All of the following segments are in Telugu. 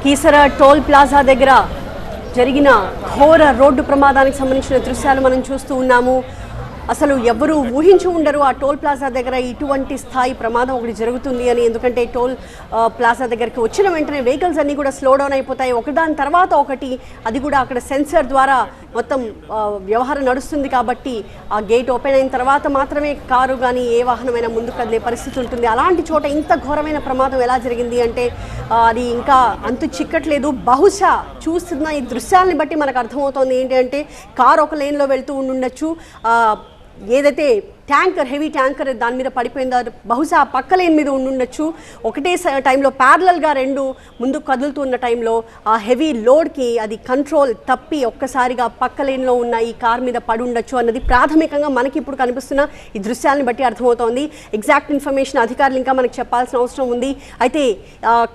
కీసర టోల్ ప్లాజా దగ్గర జరిగిన ఘోర రోడ్డు ప్రమాదానికి సంబంధించిన దృశ్యాలు మనం చూస్తూ ఉన్నాము. అసలు ఎవరు ఊహించి ఉండరు ఆ టోల్ ప్లాజా దగ్గర ఇటువంటి స్థాయి ప్రమాదం ఒకటి జరుగుతుంది అని. ఎందుకంటే టోల్ ప్లాజా దగ్గరికి వచ్చిన వెంటనే వెహికల్స్ అన్నీ కూడా స్లో డౌన్ అయిపోతాయి, ఒకదాని తర్వాత ఒకటి. అది కూడా అక్కడ సెన్సర్ ద్వారా మొత్తం వ్యవహారం నడుస్తుంది కాబట్టి ఆ గేట్ ఓపెన్ అయిన తర్వాత మాత్రమే కారు కానీ ఏ వాహనమైనా ముందుకు కదిలే పరిస్థితి ఉంటుంది. అలాంటి చోట ఇంత ఘోరమైన ప్రమాదం ఎలా జరిగింది అంటే అది ఇంకా అంతు చిక్కట్లేదు. బహుశా చూస్తున్న ఈ దృశ్యాలని బట్టి మనకు అర్థమవుతోంది ఏంటి అంటే కారు ఒక లేన్లో వెళ్తూ ఉండొచ్చు, ఏదైతే ట్యాంకర్ హెవీ ట్యాంకర్ దాని మీద పడిపోయిందో బహుశా పక్క లేన్ మీద ఉండొచ్చు. ఒకటే టైంలో ప్యారలల్గా రెండు ముందుకు కదులుతున్న టైంలో ఆ హెవీ లోడ్కి అది కంట్రోల్ తప్పి ఒక్కసారిగా పక్క లేన్లో ఉన్న ఈ కార్ మీద పడి ఉండొచ్చు అన్నది ప్రాథమికంగా మనకి ఇప్పుడు కనిపిస్తున్న ఈ దృశ్యాలను బట్టి అర్థమవుతోంది. ఎగ్జాక్ట్ ఇన్ఫర్మేషన్ అధికారులు ఇంకా మనకు చెప్పాల్సిన అవసరం ఉంది. అయితే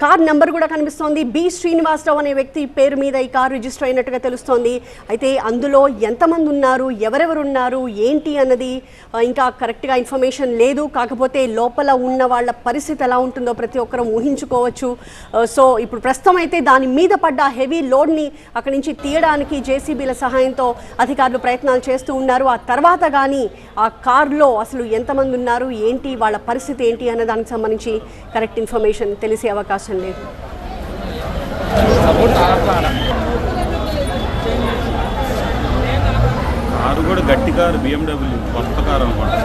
కార్ నెంబర్ కూడా కనిపిస్తోంది. బి శ్రీనివాసరావు అనే వ్యక్తి పేరు మీద ఈ కారు రిజిస్టర్ అయినట్టుగా తెలుస్తోంది. అయితే అందులో ఎంతమంది ఉన్నారు, ఎవరెవరు ఉన్నారు, ఏంటి అన్నది ఇంకా కరెక్ట్గా ఇన్ఫర్మేషన్ లేదు. కాకపోతే లోపల ఉన్న వాళ్ళ పరిస్థితి ఎలా ఉంటుందో ప్రతి ఒక్కరూ ఊహించుకోవచ్చు. సో ఇప్పుడు ప్రస్తుతం అయితే దాని మీద పడ్డ హెవీ లోడ్ని అక్కడి నుంచి తీయడానికి జేసీబీల సహాయంతో అధికారులు ప్రయత్నాలు చేస్తూ ఉన్నారు. ఆ తర్వాత కానీ ఆ కార్లో అసలు ఎంతమంది ఉన్నారు, ఏంటి వాళ్ళ పరిస్థితి ఏంటి అన్న దానికి సంబంధించి కరెక్ట్ ఇన్ఫర్మేషన్ తెలిసే అవకాశం లేదు. కారు కూడా గట్టి కారు, BMW కొత్త కారు అనుకోండి.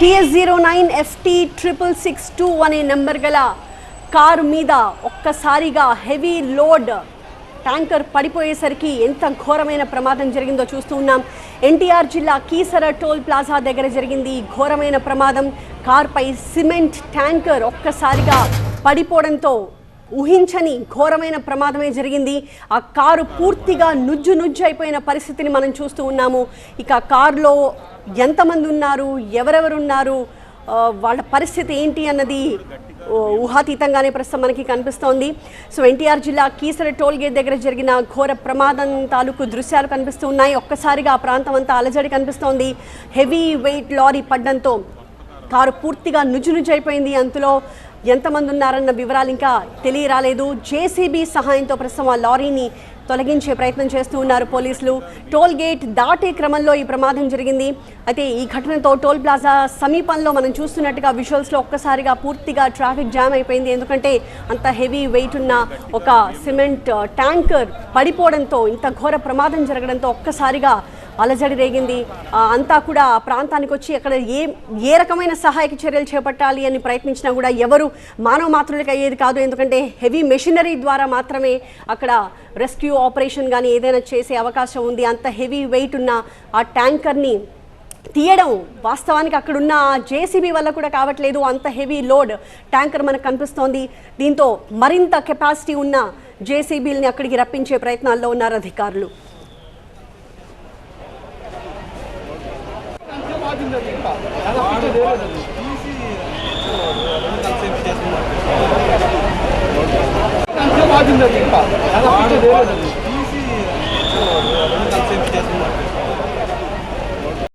TS09 FT 66662 అనే నెంబర్ గల కారు మీద ఒక్కసారిగా హెవీ లోడ్ ట్యాంకర్ పడిపోయేసరికి ఎంత ఘోరమైన ప్రమాదం జరిగిందో చూస్తూ ఉన్నాం. ఎన్టీఆర్ జిల్లా కీసర టోల్ ప్లాజా దగ్గర జరిగింది ఈ ఘోరమైన ప్రమాదం. కార్పై సిమెంట్ ట్యాంకర్ ఒక్కసారిగా పడిపోవడంతో ఊహించని ఘోరమైన ప్రమాదమే జరిగింది. ఆ కారు పూర్తిగా నుజ్జు అయిపోయిన పరిస్థితిని మనం చూస్తూ ఉన్నాము. ఇక కారులో ఎంతమంది ఉన్నారు, ఎవరెవరు ఉన్నారు, వాళ్ళ పరిస్థితి ఏంటి అన్నది ఊహాతీతంగానే ప్రస్తుతం మనకి కనిపిస్తోంది. సో ఎన్టీఆర్ జిల్లా కీసర టోల్ గేట్ దగ్గర జరిగిన ఘోర ప్రమాదం తాలూకు దృశ్యాలు కనిపిస్తూ ఉన్నాయి. ఒక్కసారిగా ఆ ప్రాంతం అంతా అలజడి కనిపిస్తోంది. హెవీ వెయిట్ లారీ పడ్డంతో కారు పూర్తిగా నుజ్జు అయిపోయింది. అందులో ఎంతమంది ఉన్నారన్న వివరాలు ఇంకా తెలియరాలేదు. జేసీబీ సహాయంతో ప్రస్తుతం ఆ లారీని తొలగించే ప్రయత్నం చేస్తూ ఉన్నారు పోలీసులు. టోల్ గేట్ దాటే క్రమంలో ఈ ప్రమాదం జరిగింది. అయితే ఈ ఘటనతో టోల్ ప్లాజా సమీపంలో మనం చూస్తున్నట్టుగా విజువల్స్లో ఒక్కసారిగా పూర్తిగా ట్రాఫిక్ జామ్ అయిపోయింది. ఎందుకంటే అంత హెవీ వెయిట్ ఉన్న ఒక సిమెంట్ ట్యాంకర్ పడిపోవడంతో, ఇంత ఘోర ప్రమాదం జరగడంతో ఒక్కసారిగా అలజడి రేగింది. అంతా కూడా ప్రాంతానికి వచ్చి అక్కడ ఏ రకమైన సహాయక చర్యలు చేపట్టాలి అని ప్రయత్నించినా కూడా ఎవరు మానవ మాత్రులకు అయ్యేది కాదు. ఎందుకంటే హెవీ మెషినరీ ద్వారా మాత్రమే అక్కడ రెస్క్యూ ఆపరేషన్ కానీ ఏదైనా చేసే అవకాశం ఉంది. అంత హెవీ వెయిట్ ఉన్న ఆ ట్యాంకర్ని తీయడం వాస్తవానికి అక్కడున్న జేసీబీ వల్ల కూడా కావట్లేదు. అంత హెవీ లోడ్ ట్యాంకర్ మనకు కనిపిస్తోంది. దీంతో మరింత కెపాసిటీ ఉన్న జేసీబీలని అక్కడికి రప్పించే ప్రయత్నాల్లో ఉన్నారు అధికారులు. ఇంకా